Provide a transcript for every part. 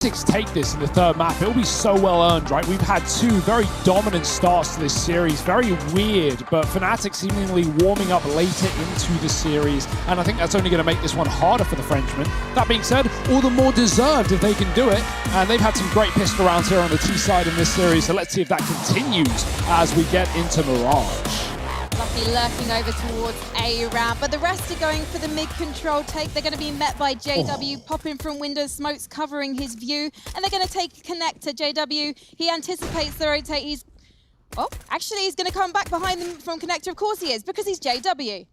Heretics take this in the third map, it'll be so well earned, right? We've had two very dominant starts to this series, very weird, but Fnatic seemingly warming up later into the series, and I think that's only going to make this one harder for the Frenchmen. That being said, all the more deserved if they can do it, and they've had some great pistol rounds here on the T side in this series, so let's see if that continues as we get into Mirage. Lucky lurking over towards A round, but the rest are going for the mid-control take. They're going to be met by JW, popping from windows, smokes covering his view, and they're going to take connector. JW, he anticipates the rotate. He's going to come back behind them from connector. Of course he is, because he's JW.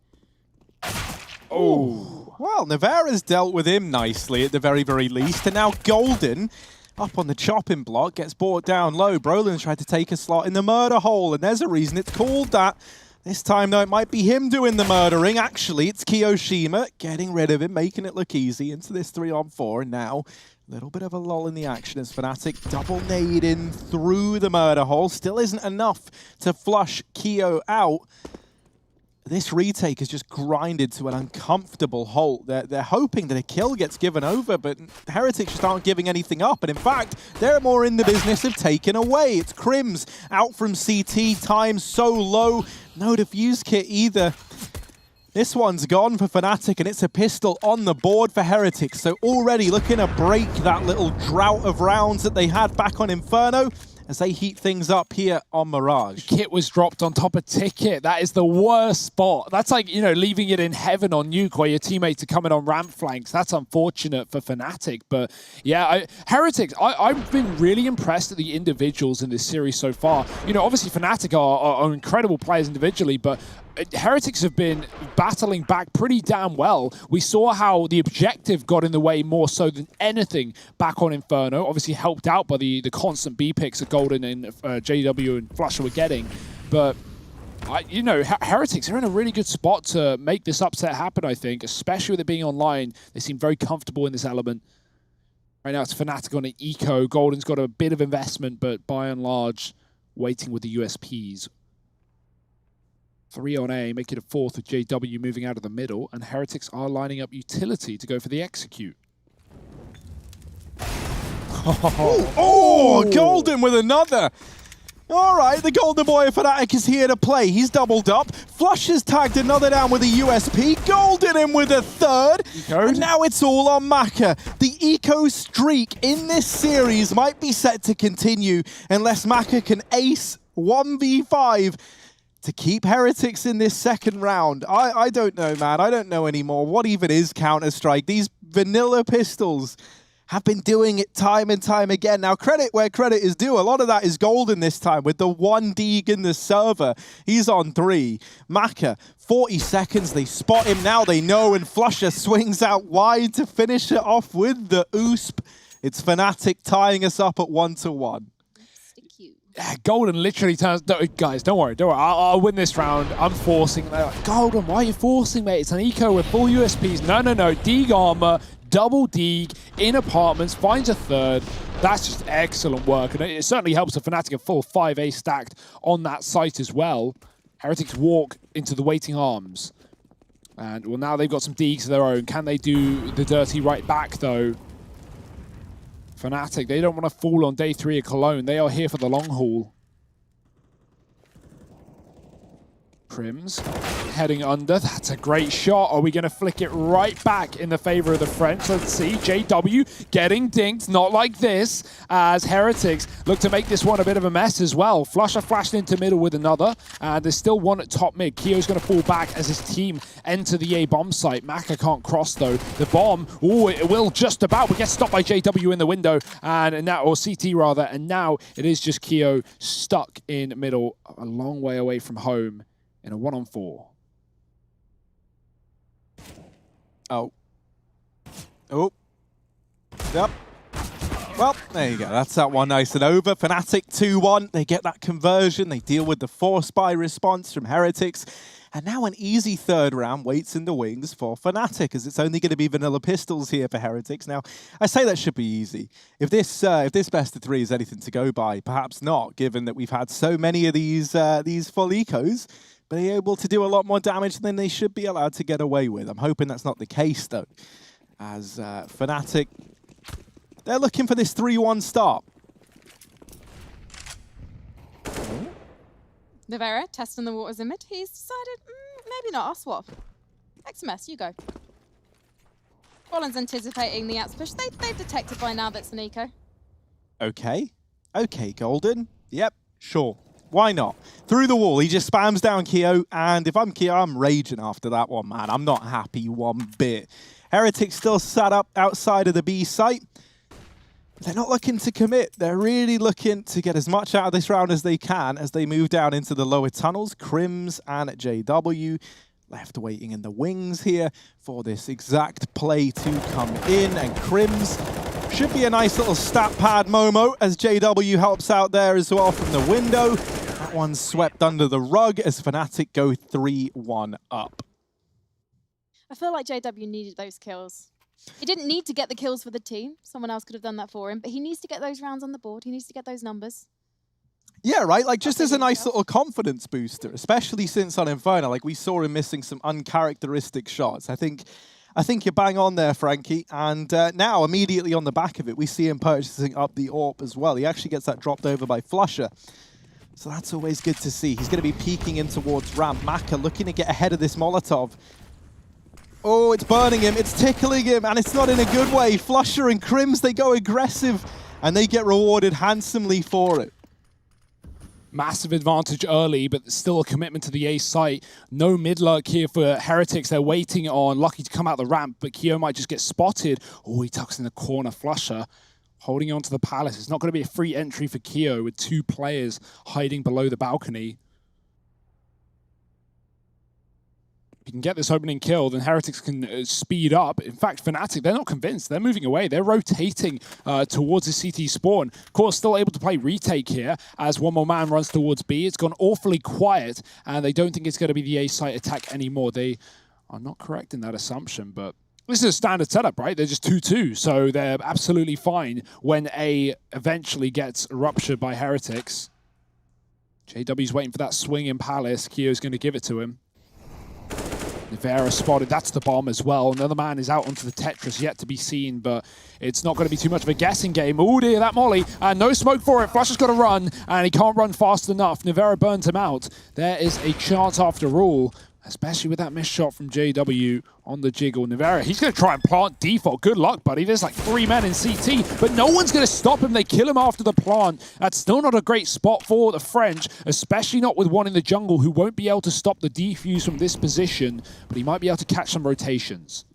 Oh. Well, Navarra's dealt with him nicely at the very, very least, and now Golden up on the chopping block, gets brought down low. Brolin's tried to take a slot in the murder hole, and there's a reason it's called that. This time, though, it might be him doing the murdering. Actually, it's Kiyoshima getting rid of him, making it look easy into this 3-on-4. And now, a little bit of a lull in the action as Fnatic double nade in through the murder hole. Still isn't enough to flush Kiyo out. This retake is just grinded to an uncomfortable halt. They're hoping that a kill gets given over, but Heretics just aren't giving anything up. And in fact, they're more in the business of taking away. It's Crims out from CT, time so low. No defuse kit either. This one's gone for Fnatic, and it's a pistol on the board for Heretics. So already looking to break that little drought of rounds that they had back on Inferno as they heat things up here on Mirage. Kit was dropped on top of Ticket. That is the worst spot. That's like, you know, leaving it in heaven on Nuke where your teammates are coming on ramp flanks. That's unfortunate for Fnatic. But yeah, Heretics, I've been really impressed at the individuals in this series so far. You know, obviously Fnatic are incredible players individually, but Heretics have been battling back pretty damn well. We saw how the objective got in the way more so than anything back on Inferno. Obviously helped out by the constant B picks that Golden and JW and Flusher were getting. But, you know, Heretics are in a really good spot to make this upset happen, I think, especially with it being online. They seem very comfortable in this element. Right now it's Fnatic on an eco. Golden's got a bit of investment, but by and large, waiting with the USPs. 3 on A, make it a 4th with JW moving out of the middle, and Heretics are lining up utility to go for the execute. Oh, Golden with another. All right, the Golden Boy of Fnatic is here to play. He's doubled up. Flush has tagged another down with a USP. Golden in with a third. And now it's all on Maka. The eco streak in this series might be set to continue unless Maka can ace 1v5 to keep Heretics in this second round. I don't know, man. I don't know anymore. What even is Counter-Strike? These vanilla pistols have been doing it time and time again. Now, credit where credit is due. A lot of that is Golden this time with the 1 Deeg in the server. He's on 3. Maka, 40 seconds. They spot him now. They know, and Flusher swings out wide to finish it off with the USP. It's Fnatic tying us up at 1-1. Golden literally turns, guys, don't worry, I'll win this round. I'm forcing. Like, Golden, why are you forcing, mate? It's an eco with full USPs. No. Deeg armor, double Deeg, in apartments, finds a third. That's just excellent work. And it certainly helps the Fnatic a full 5A stacked on that site as well. Heretics walk into the waiting arms. And, well, now they've got some Deegs of their own. Can they do the dirty right back, though? Fnatic, they don't want to fall on day 3 of Cologne. They are here for the long haul. Crims heading under. That's a great shot. Are we going to flick it right back in the favor of the French? Let's see. JW getting dinked. Not like this, as Heretics look to make this one a bit of a mess as well. Flusher flashed into middle with another, and there's still one at top mid. Kiyo's going to fall back as his team enter the A bomb site. Maka can't cross though. The bomb, it will just about, but gets stopped by JW in the window, and now, or CT rather, and now it is just Kiyo stuck in middle, a long way away from home in a 1-on-4. Oh. Yep. Well, there you go. That's that one nice and over. Fnatic 2-1. They get that conversion. They deal with the force buy response from Heretics. And now an easy third round waits in the wings for Fnatic, as it's only going to be vanilla pistols here for Heretics. Now, I say that should be easy. If this best of 3 is anything to go by, perhaps not, given that we've had so many of these full ecos. But they're able to do a lot more damage than they should be allowed to get away with. I'm hoping that's not the case, though, as Fnatic They're looking for this 3-1 start. Nivera testing the waters in mid. He's decided, maybe not. I'll swap. XMS, you go. Rollins anticipating the Ats push. They've detected by now that's an eco. Okay. Okay, Golden. Yep, sure. Why not? Through the wall, he just spams down Keo, and if I'm Keo, I'm raging after that one, man. I'm not happy one bit. Heretics still sat up outside of the B site. They're not looking to commit. They're really looking to get as much out of this round as they can as they move down into the lower tunnels. Crims and JW left waiting in the wings here for this exact play to come in. And Crims should be a nice little stat pad Momo as JW helps out there as well from the window. That one's swept under the rug as Fnatic go 3-1 up. I feel like JW needed those kills. He didn't need to get the kills for the team. Someone else could have done that for him, but he needs to get those rounds on the board. He needs to get those numbers. Yeah, right? Like, just as a nice little confidence booster, especially since on Inferno, like, we saw him missing some uncharacteristic shots. I think you're bang on there, Frankie. And now, immediately on the back of it, we see him purchasing up the AWP as well. He actually gets that dropped over by Flusher. So that's always good to see. He's going to be peeking in towards ramp. Maka looking to get ahead of this Molotov. Oh, it's burning him, it's tickling him, and it's not in a good way. Flusher and Crims, they go aggressive, and they get rewarded handsomely for it. Massive advantage early, but still a commitment to the A site. No mid lurk here for Heretics. They're waiting on Lucky to come out the ramp, but Keo might just get spotted. Oh, he tucks in the corner. Flusher holding on to the Palace. It's not going to be a free entry for Keo with two players hiding below the balcony. If you can get this opening kill, then Heretics can speed up. In fact, Fnatic, they're not convinced. They're moving away. They're rotating towards the CT spawn. Of course, still able to play retake here as one more man runs towards B. It's gone awfully quiet, and they don't think it's going to be the A site attack anymore. They are not correct in that assumption, but this is a standard setup, right? They're just 2-2, so they're absolutely fine when A eventually gets ruptured by Heretics. JW's waiting for that swing in Palace. Keo's going to give it to him. Nivera spotted, that's the bomb as well. Another man is out onto the Tetris, yet to be seen, but it's not going to be too much of a guessing game. Oh dear, that molly, and no smoke for it. Flusher's got to run, and he can't run fast enough. Nivera burns him out. There is a chance after all, especially with that missed shot from JW on the jiggle. Nivera, he's going to try and plant default. Good luck, buddy. There's like 3 men in CT, but no one's going to stop him. They kill him after the plant. That's still not a great spot for the French, especially not with one in the jungle who won't be able to stop the defuse from this position, but he might be able to catch some rotations.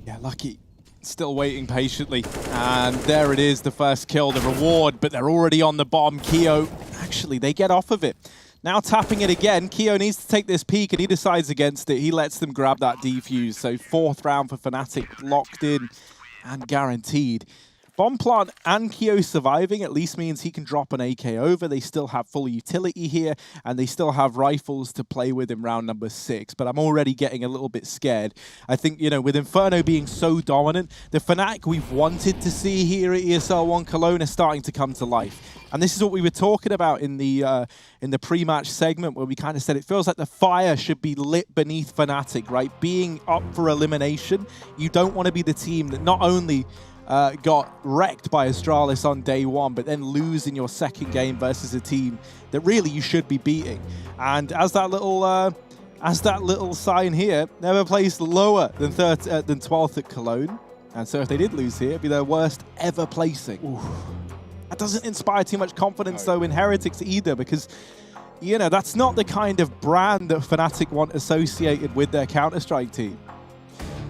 Yeah, Lucky still waiting patiently. And there it is, the first kill, the reward, but they're already on the bomb. Keo, actually, they get off of it. Now tapping it again, Keo needs to take this peek and he decides against it. He lets them grab that defuse. So 4th round for Fnatic locked in and guaranteed. Bomb plant and Keo surviving at least means he can drop an AK over. They still have full utility here and they still have rifles to play with in round number 6. But I'm already getting a little bit scared. I think, you know, with Inferno being so dominant, the Fnatic we've wanted to see here at ESL 1 Cologne are starting to come to life. And this is what we were talking about in the pre-match segment where we kind of said it feels like the fire should be lit beneath Fnatic, right? Being up for elimination, you don't want to be the team that not only got wrecked by Astralis on day 1, but then lose in your second game versus a team that really you should be beating. And as that little sign here, never placed lower than 12th at Cologne. And so if they did lose here, it'd be their worst ever placing. Ooh. That doesn't inspire too much confidence, though, in Heretics either, because, you know, that's not the kind of brand that Fnatic want associated with their Counter-Strike team.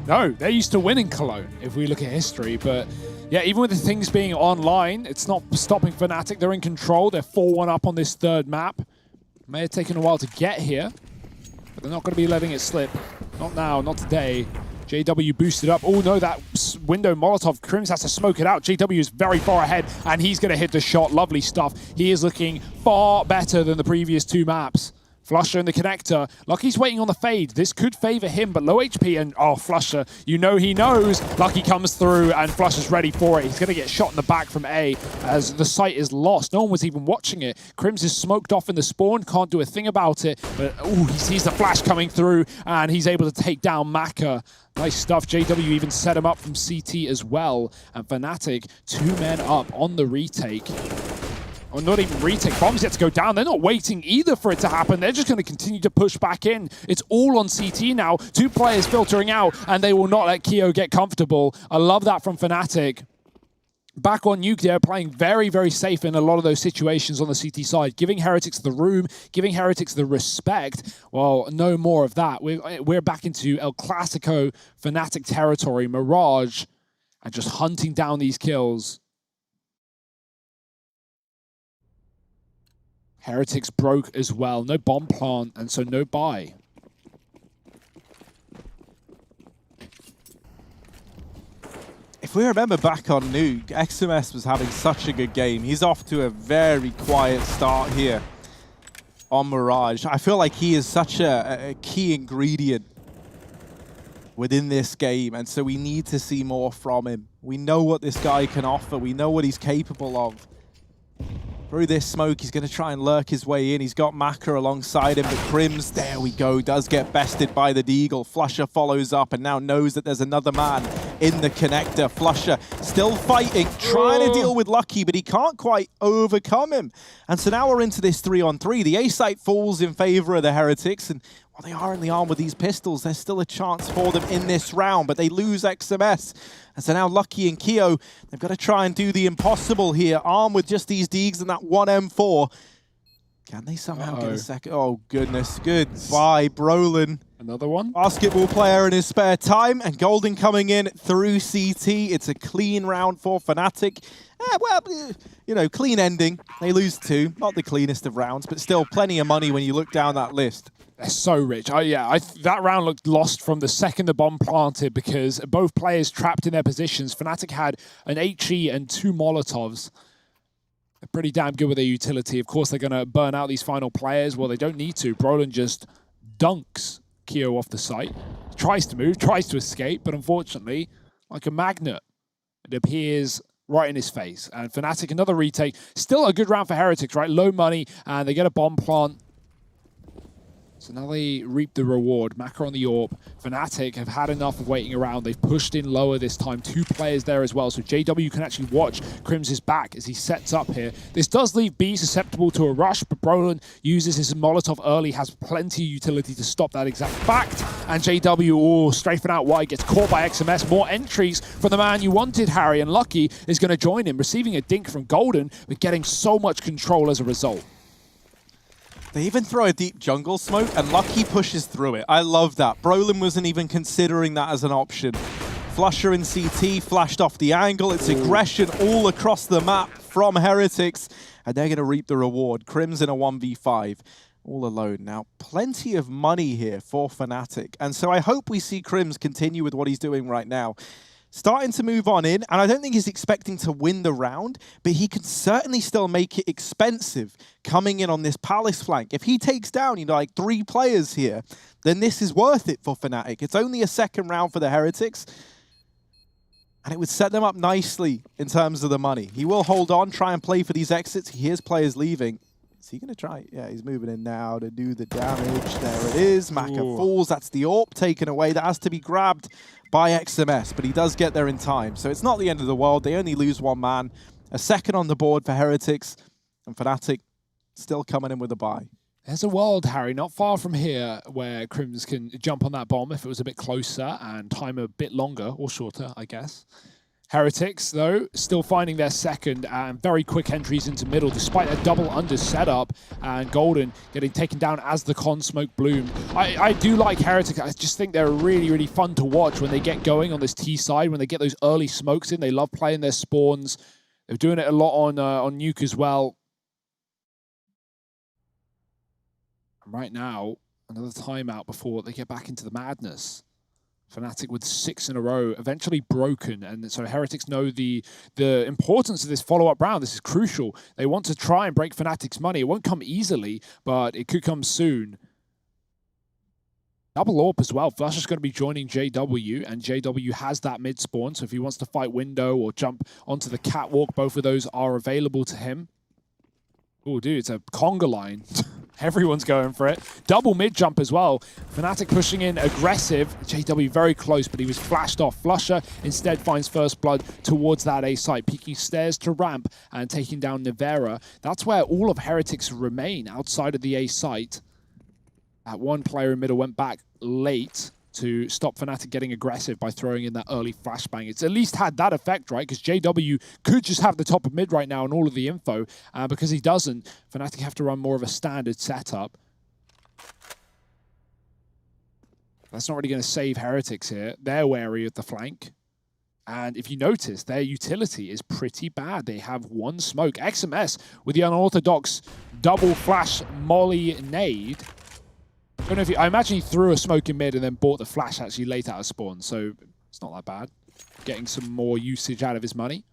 No, they're used to winning Cologne, if we look at history. But, yeah, even with the things being online, it's not stopping Fnatic. They're in control. They're 4-1 up on this 3rd map. May have taken a while to get here, but they're not going to be letting it slip. Not now, not today. JW boosted up. Oh no, that window Molotov. Crims has to smoke it out. JW is very far ahead, and he's going to hit the shot. Lovely stuff. He is looking far better than the previous 2 maps. Flusher in the connector. Lucky's waiting on the fade. This could favor him, but low HP and, oh, Flusher, you know he knows. Lucky comes through and Flusher's ready for it. He's going to get shot in the back from A as the site is lost. No one was even watching it. Crims is smoked off in the spawn, can't do a thing about it, but ooh, he sees the flash coming through and he's able to take down Maka. Nice stuff. JW even set him up from CT as well. And Fnatic, 2 men up on the retake. Or not even retake, bombs yet to go down. They're not waiting either for it to happen. They're just going to continue to push back in. It's all on CT now. 2 players filtering out, and they will not let Keo get comfortable. I love that from Fnatic. Back on Nuke, they're playing very, very safe in a lot of those situations on the CT side, giving Heretics the room, giving Heretics the respect. Well, no more of that. We're back into El Clasico Fnatic territory, Mirage, and just hunting down these kills. Heretics broke as well. No bomb plant, and so no buy. If we remember back on Nuke, XMS was having such a good game. He's off to a very quiet start here on Mirage. I feel like he is such a key ingredient within this game, and so we need to see more from him. We know what this guy can offer. We know what he's capable of. Through this smoke, he's going to try and lurk his way in. He's got Maka alongside him, but Crims, there we go, does get bested by the Deagle. Flusher follows up and now knows that there's another man in the connector. Flusher still fighting, trying to deal with Lucky, but he can't quite overcome him. And so now we're into this 3-on-3. The A site falls in favor of the Heretics, and while they are in the arm with these pistols, there's still a chance for them in this round, but they lose XMS. And so now Lucky and Keo, they've got to try and do the impossible here, armed with just these Deags and that one M4. Can they somehow get a second? Oh, goodness. Goodbye, Brolin. Another one? Basketball player in his spare time, and Golden coming in through CT. It's a clean round for Fnatic. Well, you know, clean ending. They lose 2. Not the cleanest of rounds, but still plenty of money when you look down that list. They're so rich. That round looked lost from the second the bomb planted because both players trapped in their positions. Fnatic had an HE and 2 Molotovs. They're pretty damn good with their utility. Of course, they're going to burn out these final players. Well, they don't need to. Brolin just dunks Keo off the site. Tries to move, tries to escape, but unfortunately, like a magnet, it appears right in his face. And Fnatic, another retake. Still a good round for Heretics, right? Low money, and they get a bomb plant. So now they reap the reward. Maka on the AWP. Fnatic have had enough of waiting around. They've pushed in lower this time. 2 players there as well. So JW can actually watch Crims' back as he sets up here. This does leave B susceptible to a rush, but Brolin uses his Molotov early, has plenty of utility to stop that exact fact. And JW, strafing out wide, gets caught by XMS. More entries from the man you wanted, Harry. And Lucky is going to join him, receiving a dink from Golden, but getting so much control as a result. They even throw a deep jungle smoke, and Lucky pushes through it. I love that. Brolin wasn't even considering that as an option. Flusher in CT, flashed off the angle. It's aggression all across the map from Heretics, and they're going to reap the reward. Crims in a 1v5, all alone. Now, plenty of money here for Fnatic, and so I hope we see Crims continue with what he's doing right now. Starting to move on in, and I don't think he's expecting to win the round, but he can certainly still make it expensive coming in on this Palace flank. If he takes down, you know, like 3 players here, then this is worth it for Fnatic. It's only a second round for the Heretics, and it would set them up nicely in terms of the money. He will hold on, try and play for these exits. He hears players leaving. Is he going to try? Yeah, he's moving in now to do the damage. There it is. Maka falls. That's the AWP taken away. That has to be grabbed by XMS, but he does get there in time. So it's not the end of the world. They only lose 1 man. A second on the board for Heretics, and Fnatic still coming in with a bye. There's a world, Harry, not far from here, where Crims can jump on that bomb if it was a bit closer and time a bit longer, or shorter, I guess. Heretics, though, still finding their second and very quick entries into middle, despite a double under setup, and Golden getting taken down as the con smoke bloomed. I do like Heretics. I just think they're really, really fun to watch when they get going on this T side, when they get those early smokes in. They love playing their spawns. They're doing it a lot on Nuke as well. And right now, another timeout before they get back into the madness. Fnatic with 6 in a row, eventually broken, and so Heretics know the importance of this follow-up round. This is crucial. They want to try and break Fnatic's money. It won't come easily, but it could come soon. Double AWP as well. Flush is going to be joining JW, and JW has that mid spawn, so if he wants to fight window or jump onto the catwalk, both of those are available to him. Oh, dude, it's a conga line. Everyone's going for it. Double mid jump as well. Fnatic pushing in aggressive. JW very close, but he was flashed off. Flusher instead finds first blood towards that A site, peeking stairs to ramp and taking down Nivera. That's where all of Heretics remain outside of the A site. That one player in middle went back late to stop Fnatic getting aggressive by throwing in that early flashbang. It's at least had that effect, right? Because JW could just have the top of mid right now and all of the info. Because he doesn't, Fnatic have to run more of a standard setup. That's not really going to save Heretics here. They're wary of the flank. And if you notice, their utility is pretty bad. They have one smoke. XMS with the unorthodox double flash molly nade. I don't know if I imagine he threw a smoke in mid and then bought the flash actually late out of spawn, so it's not that bad. Getting some more usage out of his money.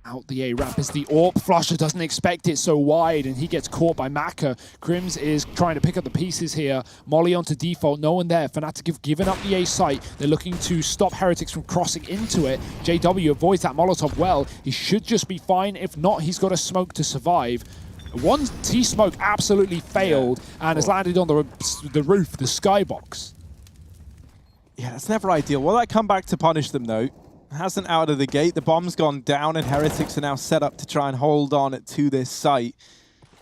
Out the A ramp is the AWP. Flusher doesn't expect it so wide, and he gets caught by Maka. Crims is trying to pick up the pieces here. Molly onto default, no one there. Fnatic have given up the A site. They're looking to stop Heretics from crossing into it. JW avoids that Molotov well. He should just be fine. If not, he's got a smoke to survive. One T-smoke absolutely failed and has landed on the roof, the skybox. Yeah, that's never ideal. Will that come back to punish them, though? Hasn't out of the gate. The bomb's gone down, and Heretics are now set up to try and hold on to this site.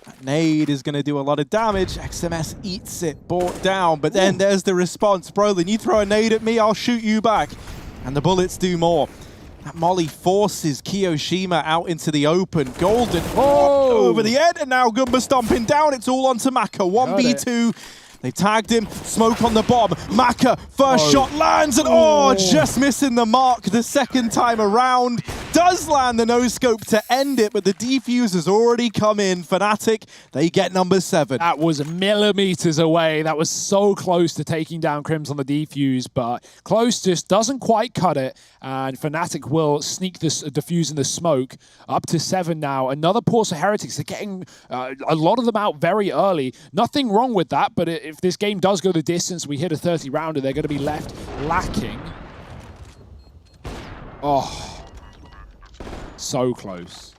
That nade is going to do a lot of damage. XMS eats it, brought down, but then there's the response. Brolin, you throw a nade at me, I'll shoot you back. And the bullets do more. That molly forces Kiyoshima out into the open. Golden over the head, and now Gumba stomping down. It's all onto Maka. 1v2. They tagged him. Smoke on the bomb. Maka, first shot lands, and just missing the mark the second time around. Does land the no-scope to end it, but the defuse has already come in. Fnatic, they get number 7. That was millimeters away. That was so close to taking down Crims on the defuse, but close just doesn't quite cut it. And Fnatic will sneak this defuse in the smoke. Up to 7 now. Another pause for Heretics. They're getting a lot of them out very early. Nothing wrong with that, but if this game does go the distance, we hit a 30-rounder, they're going to be left lacking. Oh. So close.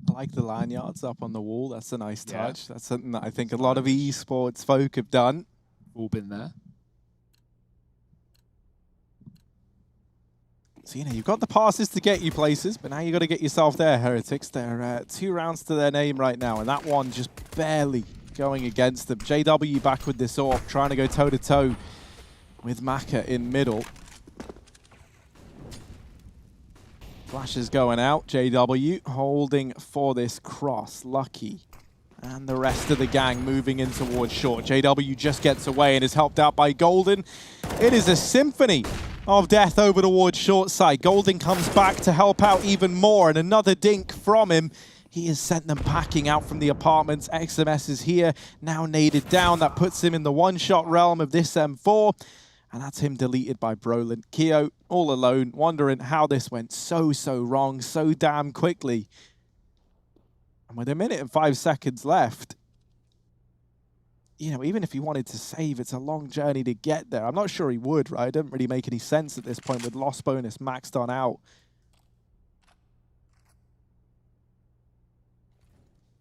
I like the lanyards up on the wall. That's a nice touch. That's something that I think a lot of esports folk have done. All been there. So, you know, you've got the passes to get you places, but now you've got to get yourself there, Heretics. They're 2 rounds to their name right now, and that one just barely going against them. JW back with this AWP, trying to go toe-to-toe with Maka in middle. Flash is going out. JW holding for this cross. Lucky. And the rest of the gang moving in towards short. JW just gets away and is helped out by Golden. It is a symphony of death over towards short side. Golden comes back to help out even more, and another dink from him. He has sent them packing out from the apartments. XMS is here, now naded down. That puts him in the one-shot realm of this M4. And that's him deleted by Brolin. Keo, all alone, wondering how this went so wrong so damn quickly. And with 1 minute and 5 seconds left, you know, even if he wanted to save, it's a long journey to get there. I'm not sure he would, right? It doesn't really make any sense at this point with loss bonus maxed on out.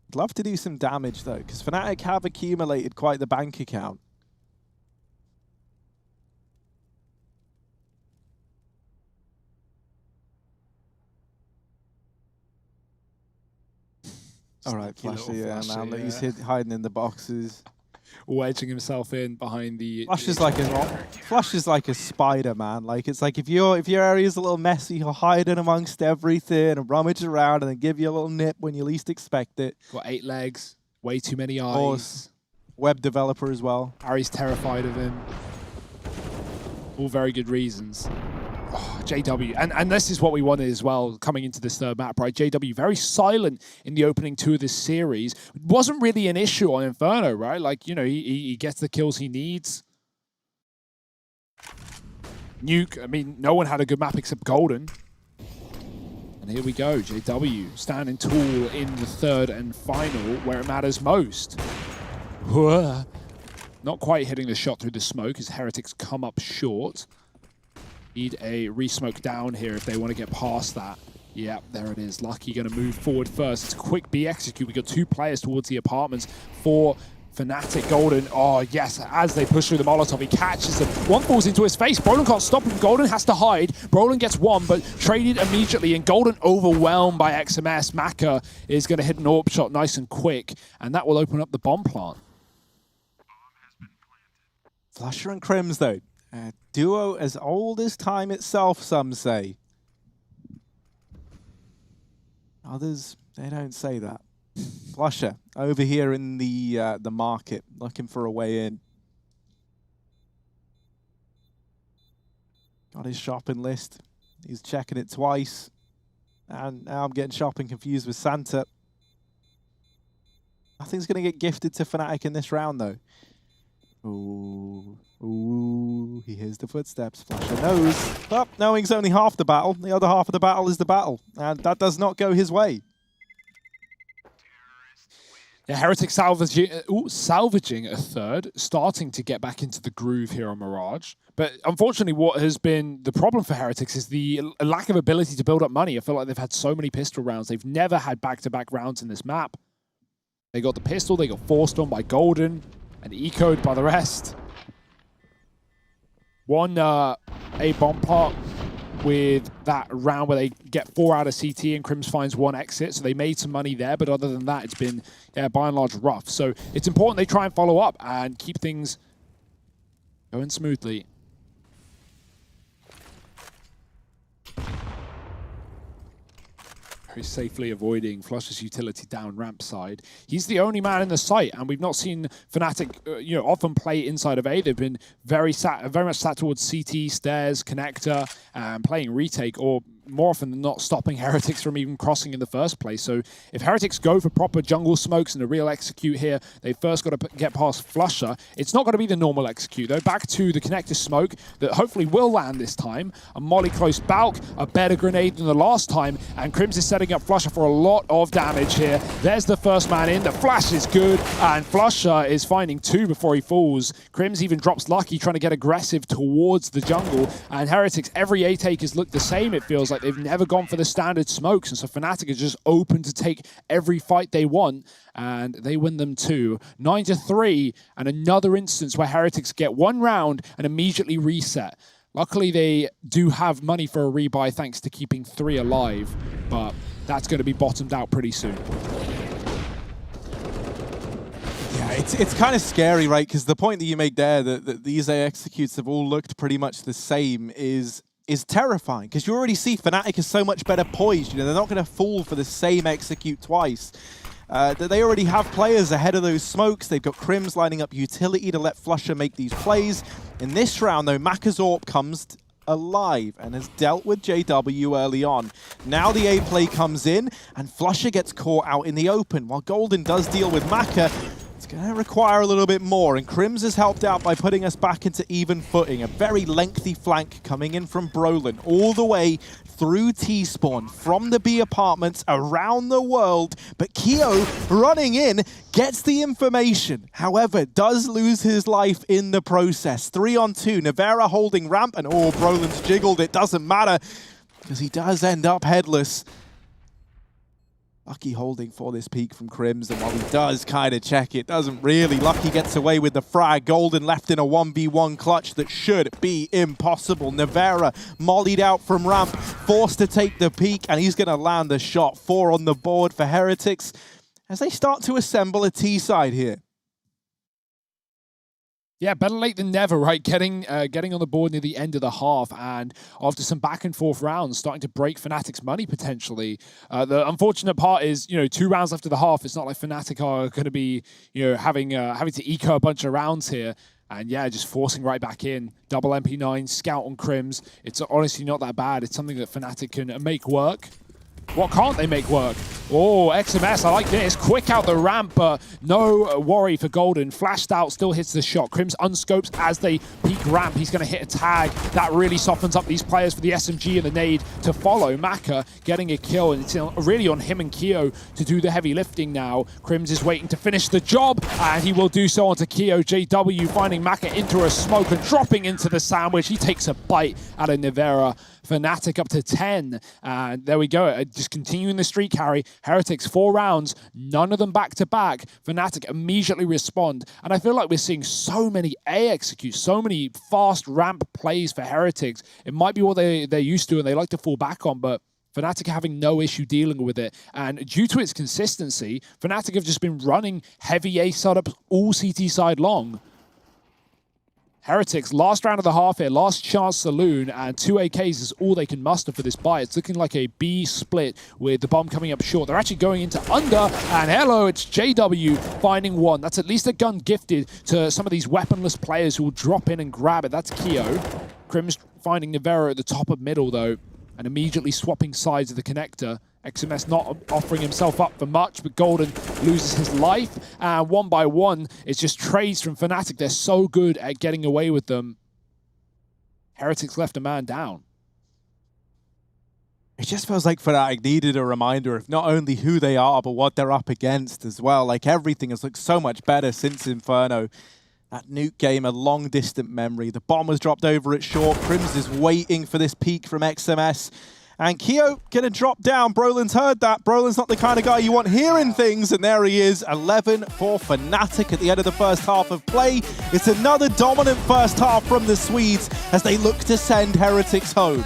I'd love to do some damage, though, because Fnatic have accumulated quite the bank account. All right, Flashy, yeah, man. Look, he's hiding in the boxes. Wedging himself in behind the... Flash is like a spider, man. Like, it's like if your area's a little messy, he'll hide in amongst everything and rummage around and then give you a little nip when you least expect it. Got 8 legs, way too many eyes. Web developer as well. Harry's terrified of him. All very good reasons. Oh, JW, and this is what we wanted as well coming into this third map, right? JW very silent in the opening two of this series. It wasn't really an issue on Inferno, right? Like, you know, he gets the kills he needs. Nuke, I mean, no one had a good map except Golden. And here we go, JW standing tall in the third and final where it matters most. Not quite hitting the shot through the smoke as Heretics come up short. Need a re-smoke down here if they want to get past that. Yeah, there it is. Lucky going to move forward first. It's a quick B execute. We got two players towards the apartments for Fnatic. Golden, oh yes, as they push through the Molotov, he catches them. One falls into his face. Brolin can't stop him. Golden has to hide. Brolin gets one, but traded immediately, and Golden overwhelmed by XMS. Maka is going to hit an AWP shot nice and quick, and that will open up the bomb plant. Flusher and Crims, though. A duo as old as time itself, some say. Others, they don't say that. Flusher over here in the market, looking for a way in. Got his shopping list. He's checking it twice. And now I'm getting shopping confused with Santa. Nothing's going to get gifted to Fnatic in this round, though. Ooh, ooh, he hears the footsteps. Flusher knows. But knowing's only half the battle. The other half of the battle is the battle. And that does not go his way. Yeah, Heretics salvaging a third, starting to get back into the groove here on Mirage. But unfortunately, what has been the problem for Heretics is the lack of ability to build up money. I feel like they've had so many pistol rounds. They've never had back-to-back rounds in this map. They got the pistol, they got forced on by Golden, and ecoed by the rest. One A bomb plot with that round where they get 4 out of CT and Crims finds 1 exit, so they made some money there, but other than that, it's been, yeah, by and large, rough. So it's important they try and follow up and keep things going smoothly. Very safely avoiding Flusher's utility down ramp side. He's the only man in the site, and we've not seen Fnatic often play inside of A. They've been very much sat towards CT, stairs, connector, and playing retake, or more often than not stopping Heretics from even crossing in the first place. So if Heretics go for proper jungle smokes and a real execute here, they've first got to get past Flusher. It's not going to be the normal execute, though. Back to the connector smoke that hopefully will land this time. A molly close Balk, a better grenade than the last time, and Crims is setting up Flusher for a lot of damage here. There's the first man in. The flash is good, and Flusher is finding 2 before he falls. Crims even drops Lucky, trying to get aggressive towards the jungle, and Heretics, every A take has looked the same, it feels like. They've never gone for the standard smokes, and so Fnatic is just open to take every fight they want, and they win them 2. 9-3, and another instance where Heretics get 1 round and immediately reset. Luckily, they do have money for a rebuy thanks to keeping 3 alive, but that's going to be bottomed out pretty soon. Yeah, it's kind of scary, right? Because the point that you make there, that these A executes have all looked pretty much the same, is terrifying, because you already see Fnatic is so much better poised. You know, they're not going to fall for the same execute twice. They already have players ahead of those smokes. They've got Crims lining up utility to let Flusher make these plays. In this round, though, Maka's AWP comes alive and has dealt with JW early on. Now the A play comes in, and Flusher gets caught out in the open. While Golden does deal with Maka, it's going to require a little bit more, and Crims has helped out by putting us back into even footing. A very lengthy flank coming in from Brolin, all the way through T-spawn, from the B apartments around the world, but Keo running in gets the information, however, does lose his life in the process. 3-on-2, Navera holding ramp, and oh, Brolin's jiggled, it doesn't matter, because he does end up headless. Lucky holding for this peek from Crims, and while he does kind of check it, doesn't really. Lucky gets away with the frag. Golden left in a 1v1 clutch that should be impossible. Navera mollied out from ramp, forced to take the peek, and he's going to land the shot. 4 on the board for Heretics as they start to assemble a T side here. Yeah, better late than never, right? Getting on the board near the end of the half, and after some back and forth rounds, starting to break Fnatic's money potentially. The unfortunate part is, 2 rounds after the half. It's not like Fnatic are going to be, having to eco a bunch of rounds here. And yeah, just forcing right back in. Double MP9, scout on Crims. It's honestly not that bad. It's something that Fnatic can make work. What can't they make work? Oh, XMS, I like this. Quick out the ramp, but no worry for Golden. Flashed out, still hits the shot. Crims unscopes as they peak ramp. He's going to hit a tag. That really softens up these players for the SMG and the nade to follow. Maka getting a kill, and it's really on him and Keo to do the heavy lifting now. Crims is waiting to finish the job, and he will do so onto Keo. JW finding Maka into a smoke and dropping into the sandwich. He takes a bite out of Nivera. Fnatic up to 10. And there we go. Just continuing the streak carry. Heretics 4 rounds, none of them back to back. Fnatic immediately respond. And I feel like we're seeing so many A executes, so many fast ramp plays for Heretics. It might be what they're used to and they like to fall back on, but Fnatic are having no issue dealing with it. And due to its consistency, Fnatic have just been running heavy A setups all CT side long. Heretics, last round of the half here, last chance saloon, and 2 AKs is all they can muster for this buy. It's looking like a B split with the bomb coming up short. They're actually going into under, and hello, it's JW finding one. That's at least a gun gifted to some of these weaponless players who will drop in and grab it. That's Keo. Crims finding Nivera at the top of middle, though, and immediately swapping sides of the connector. XMS not offering himself up for much, but Golden loses his life. And 1 by 1, it's just trades from Fnatic. They're so good at getting away with them. Heretics left a man down. It just feels like Fnatic needed a reminder of not only who they are, but what they're up against as well. Like, everything has looked so much better since Inferno. That nuke game, a long distant memory. The bomb was dropped over at short. Crims is waiting for this peak from XMS. And Keo gonna drop down. Brolin's heard that. Brolin's not the kind of guy you want hearing things. And there he is, 11 for Fnatic at the end of the first half of play. It's another dominant first half from the Swedes as they look to send Heretics home.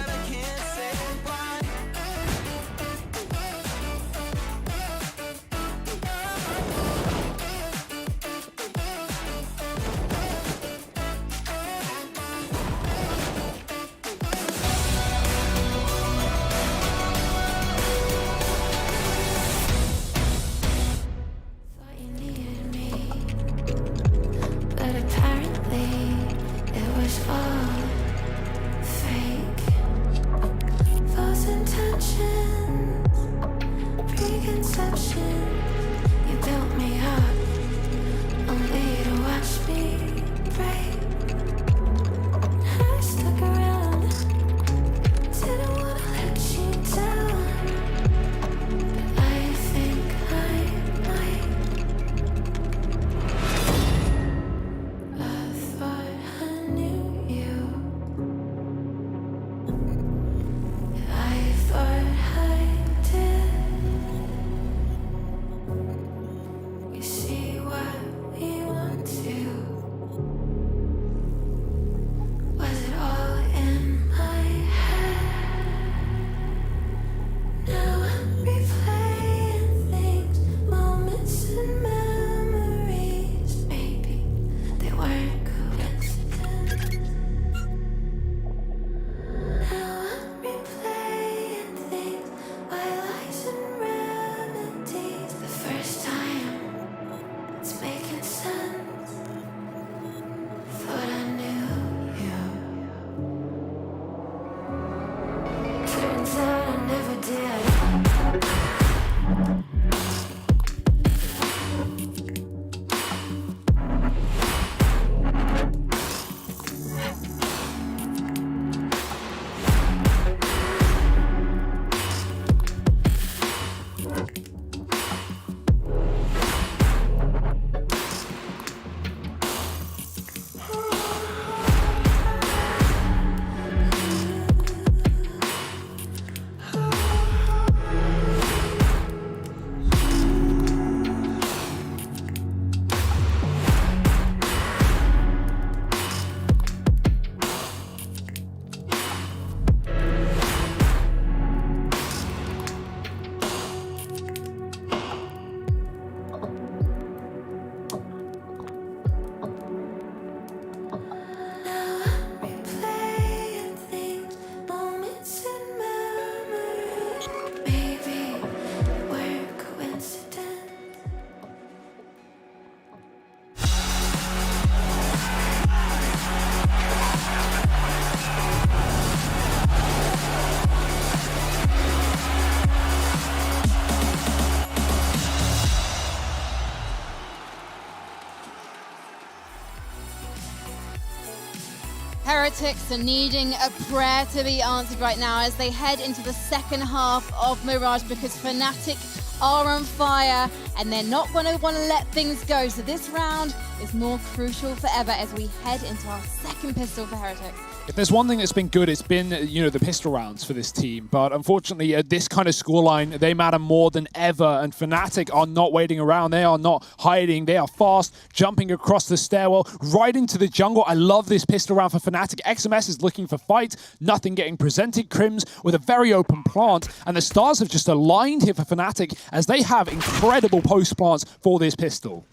Heretics are needing a prayer to be answered right now as they head into the second half of Mirage, because Fnatic are on fire and they're not going to want to let things go. So this round is more crucial forever as we head into our second pistol for Heretics. If there's one thing that's been good, it's been, the pistol rounds for this team. But unfortunately, at this kind of scoreline, they matter more than ever. And Fnatic are not waiting around. They are not hiding. They are fast, jumping across the stairwell, right into the jungle. I love this pistol round for Fnatic. XMS is looking for fight. Nothing getting presented. Crims with a very open plant. And the stars have just aligned here for Fnatic as they have incredible post plants for this pistol.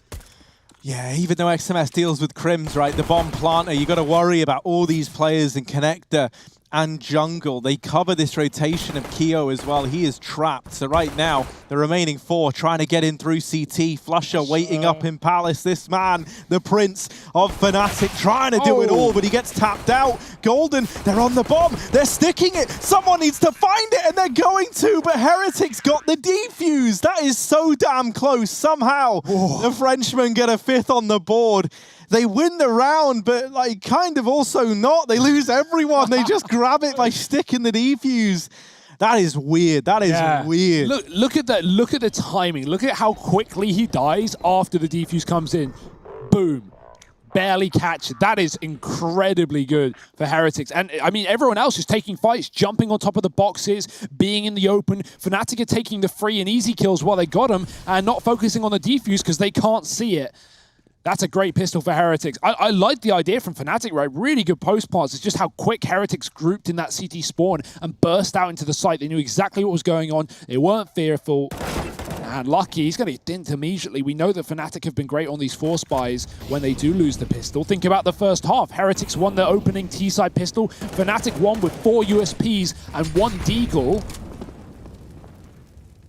Yeah, even though XMS deals with Crims, right, the bomb planter, you got to worry about all these players in connector and jungle. They cover this rotation of Keo as well. He is trapped. So right now, the remaining 4 trying to get in through CT. Flusher waiting up in Palace. This man, the Prince of Fnatic, trying to do it all, but he gets tapped out. Golden, they're on the bomb. They're sticking it. Someone needs to find it, and they're going to, but Heretics got the defuse. That is so damn close. Somehow, the Frenchmen get a 5th on the board. They win the round, but like kind of also not. They lose everyone. They just grab it by sticking the defuse. That is weird. That is weird. Look at that. Look at the timing. Look at how quickly he dies after the defuse comes in. Boom. Barely catch it. That is incredibly good for Heretics. And I mean, everyone else is taking fights, jumping on top of the boxes, being in the open. Fnatic are taking the free and easy kills while they got them and not focusing on the defuse because they can't see it. That's a great pistol for Heretics. I like the idea from Fnatic, right? Really good post parts. It's just how quick Heretics grouped in that CT spawn and burst out into the site. They knew exactly what was going on. They weren't fearful. And Lucky, he's going to get dinked immediately. We know that Fnatic have been great on these 4 spies when they do lose the pistol. Think about the first half. Heretics won the opening T-side pistol. Fnatic won with 4 USPs and 1 deagle.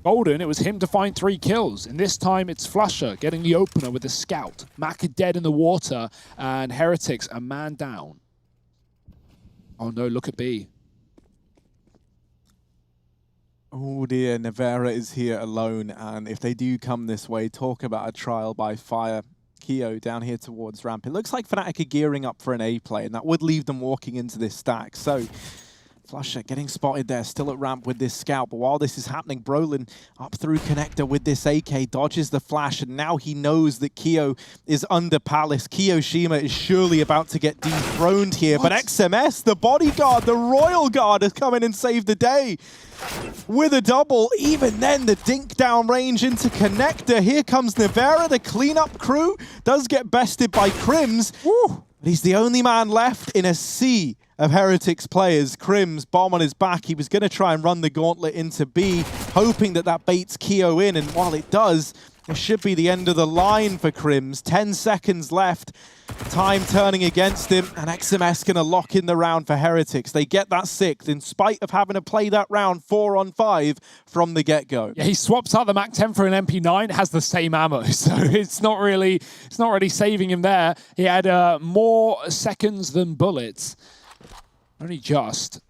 Golden, it was him to find 3 kills. And this time it's Flusher getting the opener with a scout. Maka dead in the water, and Heretics a man down. Oh no, look at B. Oh dear, Nevera is here alone, and if they do come this way, talk about a trial by fire. Keo down here towards ramp. It looks like Fnatic are gearing up for an A play, and that would leave them walking into this stack. So Flusher getting spotted there, still at ramp with this scout. But while this is happening, Brolin up through connector with this AK, dodges the flash, and now he knows that Keo is under Palace. Kiyoshima is surely about to get dethroned here. But XMS, the bodyguard, the royal guard, has come in and saved the day with a double. Even then, the dink down range into connector. Here comes Nevera, the cleanup crew. Does get bested by Crims. But he's the only man left in a sea of Heretics players. Crims, bomb on his back. He was going to try and run the gauntlet into B, hoping that that baits Keo in. And while it does, it should be the end of the line for Crims. 10 seconds left. Time turning against him. And XMS going to lock in the round for Heretics. They get that 6th in spite of having to play that round 4-on-5 from the get-go. Yeah, he swaps out the MAC-10 for an MP9, has the same ammo. So it's not really saving him there. He had more seconds than bullets. Only just.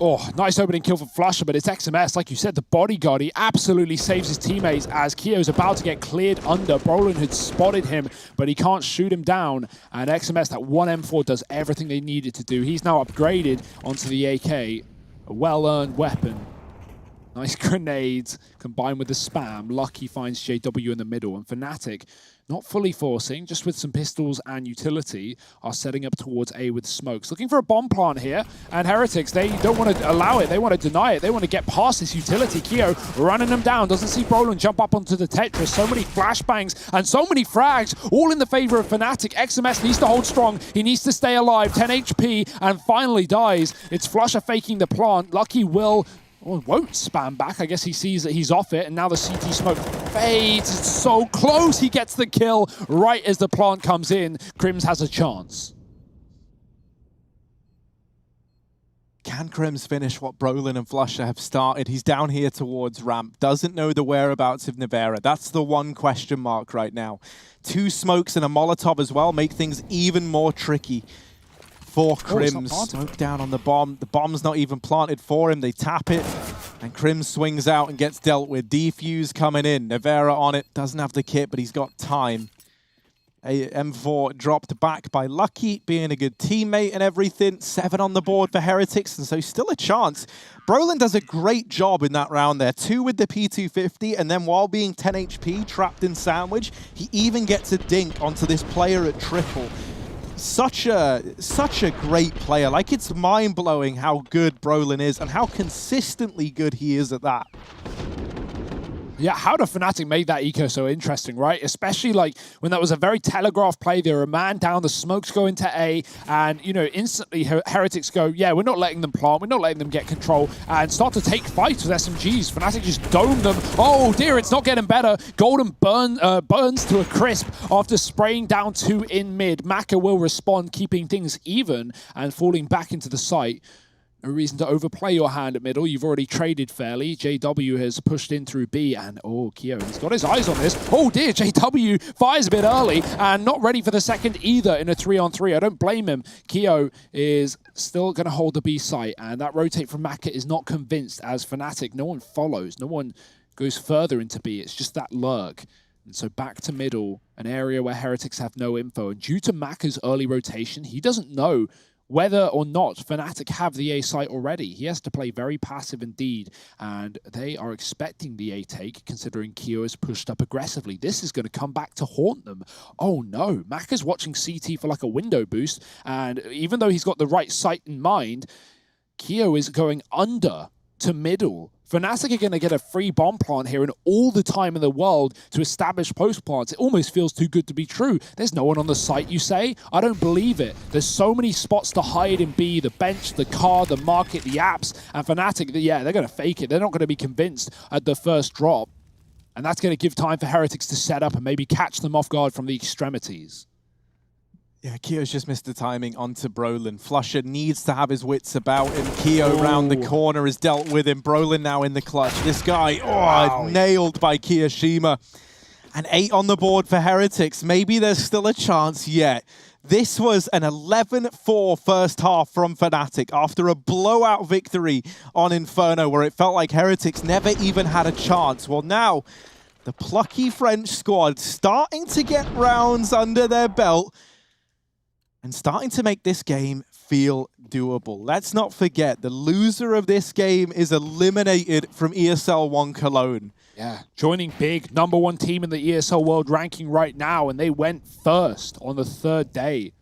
Oh, nice opening kill for Flusher, but it's XMS. Like you said, the bodyguard, he absolutely saves his teammates as Keo's about to get cleared under. Brolin had spotted him, but he can't shoot him down. And XMS, that 1 M4, does everything they needed to do. He's now upgraded onto the AK, a well-earned weapon. Nice grenades combined with the spam. Lucky finds JW in the middle, and Fnatic, not fully forcing, just with some pistols and utility, are setting up towards A with smokes. Looking for a bomb plant here, and Heretics, they don't want to allow it. They want to deny it. They want to get past this utility. Keo running them down. Doesn't see Brolin jump up onto the Tetris. So many flashbangs and so many frags, all in the favor of Fnatic. XMS needs to hold strong. He needs to stay alive. 10 HP, and finally dies. It's Flusher faking the plant. Lucky won't spam back. I guess he sees that he's off it, and now the CT smoke fades. It's so close. He gets the kill right as the plant comes in. Crims has a chance. Can Crims finish what Brolin and Flusher have started? He's down here towards ramp. Doesn't know the whereabouts of Nevera. That's the one question mark right now. 2 smokes and a Molotov as well make things even more tricky for Crims. Smoke down on the bomb. The bomb's not even planted for him. They tap it, and Crims swings out and gets dealt with. Defuse coming in. Nevera on it. Doesn't have the kit, but he's got time. M4 dropped back by Lucky, being a good teammate and everything. 7 on the board for Heretics, and so still a chance. Brolin does a great job in that round there. 2 with the P250, and then while being 10 HP, trapped in sandwich, he even gets a dink onto this player at triple. Such a great player. Like, it's mind-blowing how good Brolin is and how consistently good he is at that. Yeah, how the Fnatic made that eco so interesting, right? Especially like when that was a very telegraphed play. They were a man down, the smokes go into A, and you know, instantly Heretics go, yeah, we're not letting them plant, we're not letting them get control, and start to take fights with SMGs. Fnatic just dome them. Oh dear, it's not getting better. Golden burns to a crisp after spraying down 2 in mid. Maka will respond, keeping things even and falling back into the site. No reason to overplay your hand at middle. You've already traded fairly. JW has pushed in through B, and oh, Keo, he's got his eyes on this. Oh dear, JW fires a bit early and not ready for the second either in a 3-on-3. I don't blame him. Keo is still going to hold the B site, and that rotate from Maka is not convinced as Fnatic. No one follows. No one goes further into B. It's just that lurk. And so back to middle, an area where Heretics have no info. And due to Maka's early rotation, he doesn't know whether or not Fnatic have the A site already. He has to play very passive indeed, and they are expecting the A take, considering Keo is pushed up aggressively. This is going to come back to haunt them. Oh no, Maka's watching CT for like a window boost, and even though he's got the right site in mind, Keo is going under to middle. Fnatic are going to get a free bomb plant here and all the time in the world to establish post plants. It almost feels too good to be true. There's no one on the site, you say? I don't believe it. There's so many spots to hide in B, the bench, the car, the market, the apps, and Fnatic, yeah, they're going to fake it. They're not going to be convinced at the first drop. And that's going to give time for Heretics to set up and maybe catch them off guard from the extremities. Yeah, Keo's just missed the timing onto Brolin. Flusher needs to have his wits about him. Keo round the corner is dealt with him. Brolin now in the clutch. This guy, wow, nailed by Kiyoshima. And 8 on the board for Heretics. Maybe there's still a chance yet. This was an 11-4 first half from Fnatic after a blowout victory on Inferno where it felt like Heretics never even had a chance. Well, now the plucky French squad starting to get rounds under their belt and starting to make this game feel doable. Let's not forget, the loser of this game is eliminated from ESL 1 Cologne. Yeah, joining big, #1 team in the ESL World Ranking right now, and they went first on the 3rd day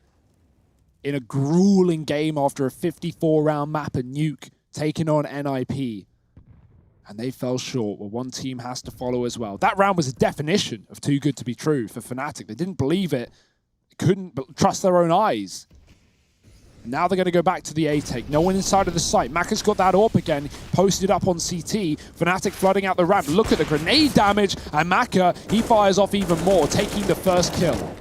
in a grueling game after a 54-round map and Nuke taking on NIP. And they fell short. Well, one team has to follow as well. That round was a definition of too good to be true for Fnatic. They didn't believe it. Couldn't trust their own eyes. Now they're going to go back to the A take. No one inside of the site. Maka's got that AWP again, posted up on CT. Fnatic flooding out the ramp. Look at the grenade damage, and Maka, he fires off even more, taking the first kill.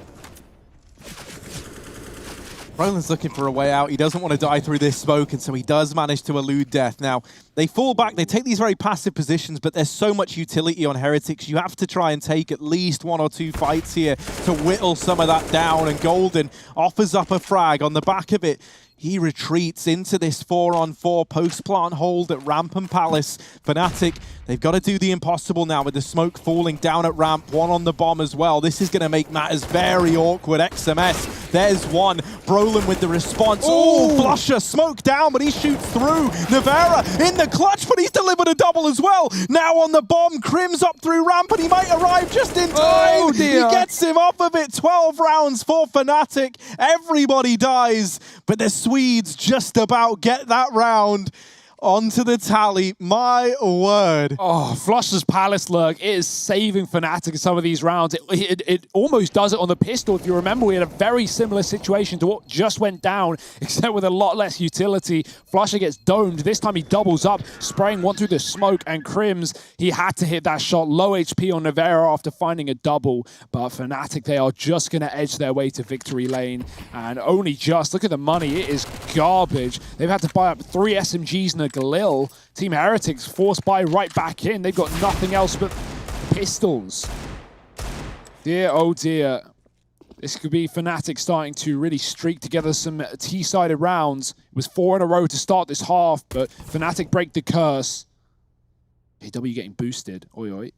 Brolin's looking for a way out. He doesn't want to die through this smoke, and so he does manage to elude death. Now, they fall back, they take these very passive positions, but there's so much utility on Heretics. You have to try and take at least 1 or 2 fights here to whittle some of that down, and Golden offers up a frag on the back of it. He retreats into this 4-on-4 post-plant hold at Ramp and Palace. Fnatic, they've got to do the impossible now with the smoke falling down at Ramp, 1 on the bomb as well. This is going to make matters very awkward. XMS, there's one. Brolin with the response. Oh, Flusher, smoke down, but he shoots through. Navera in the clutch, but he's delivered a double as well. Now on the bomb, Crim's up through Ramp, and he might arrive just in time. Oh, dear. He gets him off of it. 12 rounds for Fnatic. Everybody dies, but the Swedes just about get that round onto the tally. My word. Oh, Flusher's Palace lurk, it is saving Fnatic in some of these rounds. It almost does it on the pistol. If you remember, we had a very similar situation to what just went down, except with a lot less utility. Flusher gets domed. This time he doubles up, spraying one through the smoke, and Crims, he had to hit that shot. Low HP on Navera after finding a double, but Fnatic, they are just going to edge their way to victory lane, and only just. Look at the money. It is garbage. They've had to buy up 3 SMGs and a Galil. Team Heretics forced by right back in. They've got nothing else but pistols. Dear, oh dear. This could be Fnatic starting to really streak together some T-sided rounds. It was 4 in a row to start this half, but Fnatic break the curse. JW getting boosted. Oi, oi.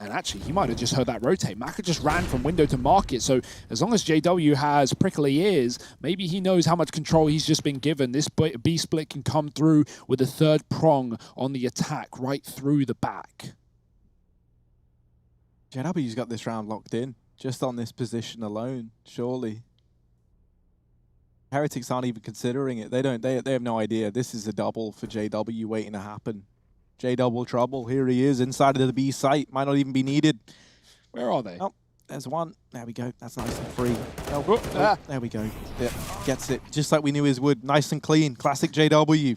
And actually, he might have just heard that rotate. Maka just ran from window to market. So as long as JW has prickly ears, maybe he knows how much control he's just been given. This B split can come through with a third prong on the attack right through the back. JW's got this round locked in, just on this position alone, surely. Heretics aren't even considering it. They have no idea. This is a double for JW waiting to happen. J-double trouble. Here he is inside of the B site. Might not even be needed. Where are they? Oh, there's one. There we go. That's nice and free. Oh, there we go. Yeah, gets it. Just like we knew his would. Nice and clean. Classic JW.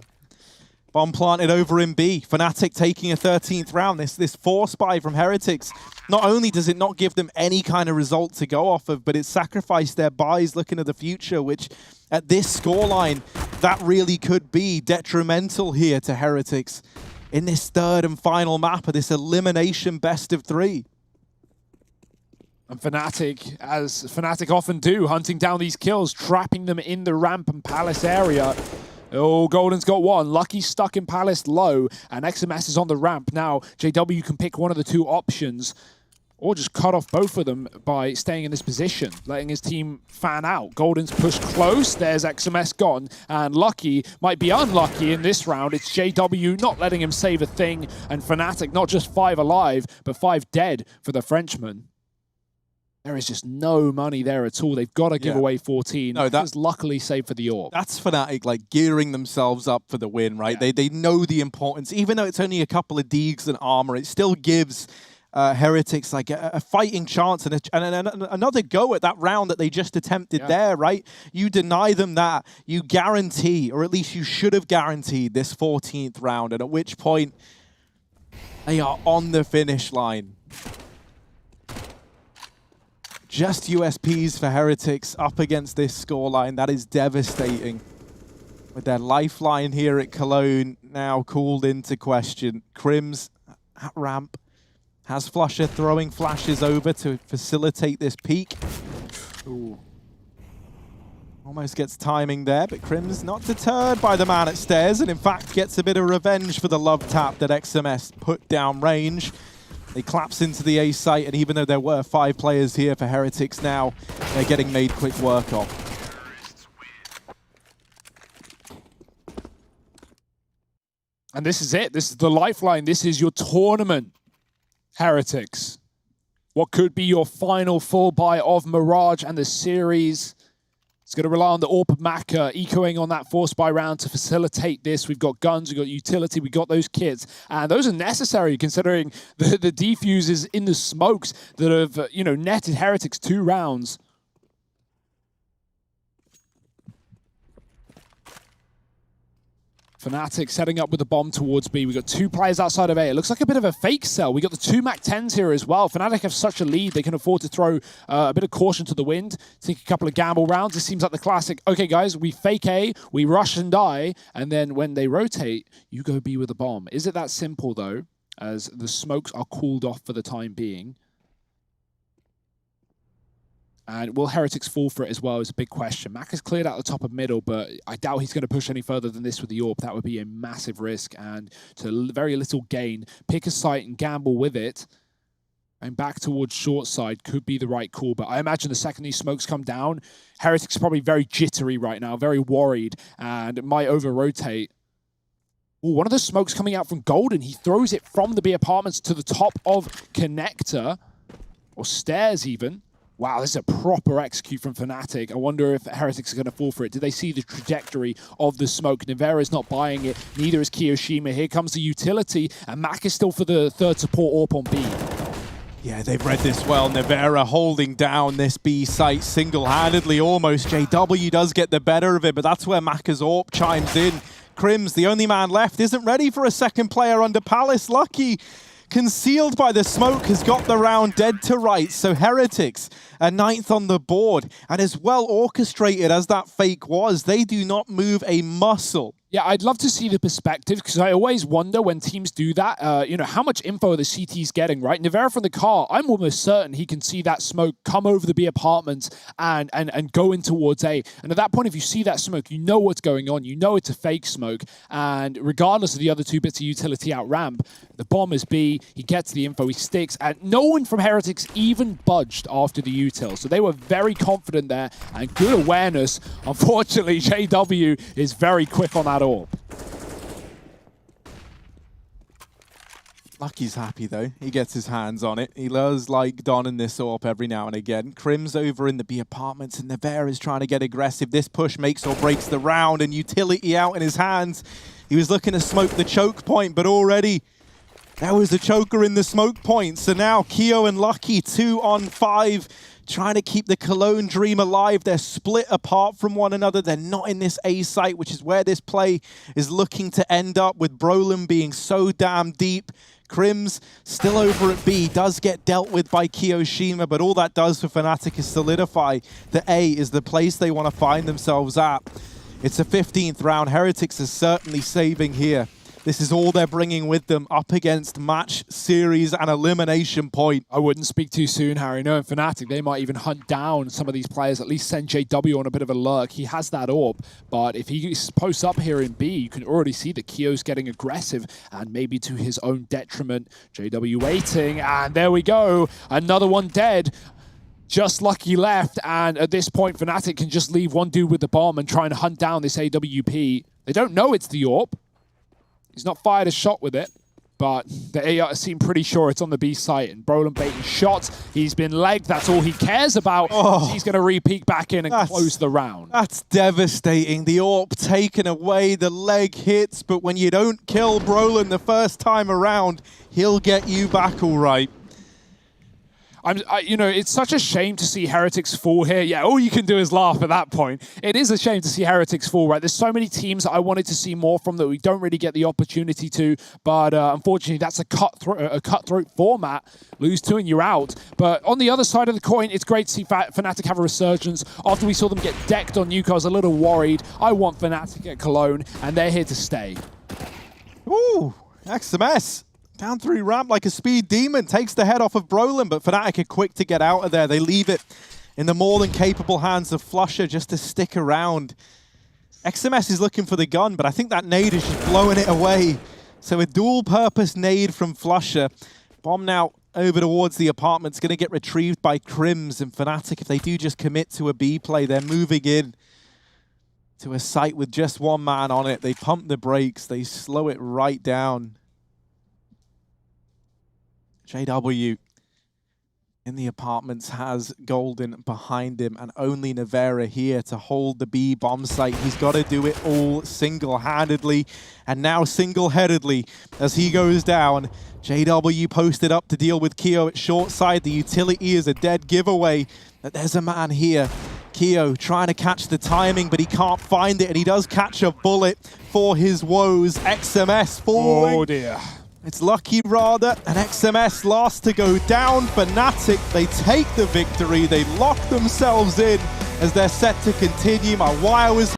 Bomb planted over in B. Fnatic taking a 13th round. This force buy from Heretics. Not only does it not give them any kind of result to go off of, but it sacrificed their buys looking at the future, which at this scoreline, that really could be detrimental here to Heretics in this third and final map of this elimination best of 3. And Fnatic, as Fnatic often do, hunting down these kills, trapping them in the ramp and palace area. Oh, Golden's got one. Lucky stuck in palace low, and XMS is on the ramp. Now, JW can pick one of the two options, or just cut off both of them by staying in this position, letting his team fan out. Golden's pushed close. There's XMS gone. And Lucky might be unlucky in this round. It's JW not letting him save a thing. And Fnatic not just 5 alive, but 5 dead for the Frenchman. There is just no money there at all. They've got to give away 14. No, that's luckily saved for the AWP. That's Fnatic like gearing themselves up for the win, right? Yeah. They know the importance. Even though it's only a couple of deags and armor, it still gives Heretics like a fighting chance and another go at that round that they just attempted there, right? You deny them that, you guarantee, or at least you should have guaranteed this 14th round, and at which point they are on the finish line. Just USPs for Heretics up against this scoreline. That is devastating. With their lifeline here at Cologne now called into question. Crims at ramp. Has Flusher throwing flashes over to facilitate this peak. Ooh. Almost gets timing there, but Crims not deterred by the man at stairs, and in fact gets a bit of revenge for the love tap that XMS put down range. They collapse into the A site, and even though there were 5 players here for Heretics now, they're getting made quick work of. And this is it. This is the lifeline. This is your tournament. Heretics. What could be your final full buy of Mirage and the series? It's going to rely on the AWP of Maka ecoing on that force buy round to facilitate this. We've got guns, we've got utility, we've got those kits. And those are necessary considering the defuses in the smokes that have, netted Heretics 2 rounds. Fnatic setting up with the bomb towards B. We've got 2 players outside of A. It looks like a bit of a fake sell. We got the 2 MAC-10s here as well. Fnatic have such a lead, they can afford to throw a bit of caution to the wind, take a couple of gamble rounds. This seems like the classic, okay guys, we fake A, we rush and die, and then when they rotate, you go B with the bomb. Is it that simple though, as the smokes are cooled off for the time being? And will Heretics fall for it as well is a big question. Mac has cleared out the top of middle, but I doubt he's going to push any further than this with the AWP. That would be a massive risk and to very little gain. Pick a site and gamble with it. And back towards short side could be the right call. But I imagine the second these smokes come down, Heretics is probably very jittery right now, very worried, and might over-rotate. Ooh, one of the smokes coming out from Golden. He throws it from the B apartments to the top of connector, or stairs even. Wow, this is a proper execute from Fnatic. I wonder if Heretics are going to fall for it. Did they see the trajectory of the smoke? Nivera is not buying it. Neither is Kiyoshima. Here comes the utility, and Mac is still for the third support AWP on B. Yeah, they've read this well. Nivera holding down this B site single-handedly almost. JW does get the better of it, but that's where Maka's AWP chimes in. Crims, the only man left, isn't ready for a second player under Palace. Lucky, concealed by the smoke, has got the round dead to rights. So Heretics are 9th on the board. And as well orchestrated as that fake was, they do not move a muscle Yeah, I'd love to see the perspective because I always wonder when teams do that, you know, how much info are the CTs getting, right? Nivera from the car, I'm almost certain he can see that smoke come over the B apartments and go in towards A. And at that point, if you see that smoke, you know what's going on. You know it's a fake smoke. And regardless of the other 2 bits of utility out ramp, the bomb is B, he gets the info, he sticks, and no one from Heretics even budged after the util. So they were very confident there and good awareness. Unfortunately, JW is very quick on that orb. Lucky's happy though. He gets his hands on it. He does like donning this orb every now and again. Crim's over in the B apartments and Nivera is trying to get aggressive. This push makes or breaks the round and utility out in his hands. He was looking to smoke the choke point, but already there was a choker in the smoke point. So now Keo and Lucky 2 on 5. Trying to keep the Cologne dream alive. They're split apart from one another. They're not in this A site, which is where this play is looking to end up, with Brolin being so damn deep. Crim's still over at B, does get dealt with by Kiyoshima, but all that does for Fnatic is solidify that A is the place they want to find themselves at. It's a 15th round. Heretics is certainly saving here. This is all they're bringing with them up against match, series, and elimination point. I wouldn't speak too soon, Harry. Knowing Fnatic, they might even hunt down some of these players, at least send JW on a bit of a lurk. He has that orb, but if he posts up here in B, you can already see that Kio's getting aggressive, and maybe to his own detriment. JW waiting, and there we go. Another one dead. Just Lucky left, and at this point, Fnatic can just leave one dude with the bomb and try and hunt down this AWP. They don't know it's the orb. He's not fired a shot with it, but the AR seem pretty sure it's on the B site. And Brolin baiting shots. He's been legged. That's all he cares about. Oh, he's going to re-peek back in and close the round. That's devastating. The AWP taken away. The leg hits. But when you don't kill Brolin the first time around, he'll get you back all right. You know, it's such a shame to see Heretics fall here. Yeah, all you can do is laugh at that point. It is a shame to see Heretics fall, right? There's so many teams that I wanted to see more from that we don't really get the opportunity to, but unfortunately, that's a cutthroat format. Lose 2 and you're out. But on the other side of the coin, it's great to see Fnatic have a resurgence. After we saw them get decked on Nuke, I was a little worried. I want Fnatic at Cologne, and they're here to stay. Ooh, XMS. Down through ramp like a speed demon, takes the head off of Brolin, but Fnatic are quick to get out of there. They leave it in the more than capable hands of Flusher just to stick around. XMS is looking for the gun, but I think that nade is just blowing it away. So a dual-purpose nade from Flusher. Bomb now over towards the apartment's going to get retrieved by Crims, and Fnatic, if they do just commit to a B play, they're moving in to a site with just one man on it. They pump the brakes, they slow it right down. JW in the apartments has Golden behind him, and only Nivera here to hold the B bomb site. He's got to do it all single-handedly, and now single-headedly as he goes down. JW posted up to deal with Keo at short side. The utility is a dead giveaway, but there's a man here. Keo trying to catch the timing, but he can't find it, and he does catch a bullet for his woes. XMS falling. Oh dear. It's Lucky rather, and XMS last to go down. Fnatic, they take the victory. They lock themselves in as they're set to continue. My wire was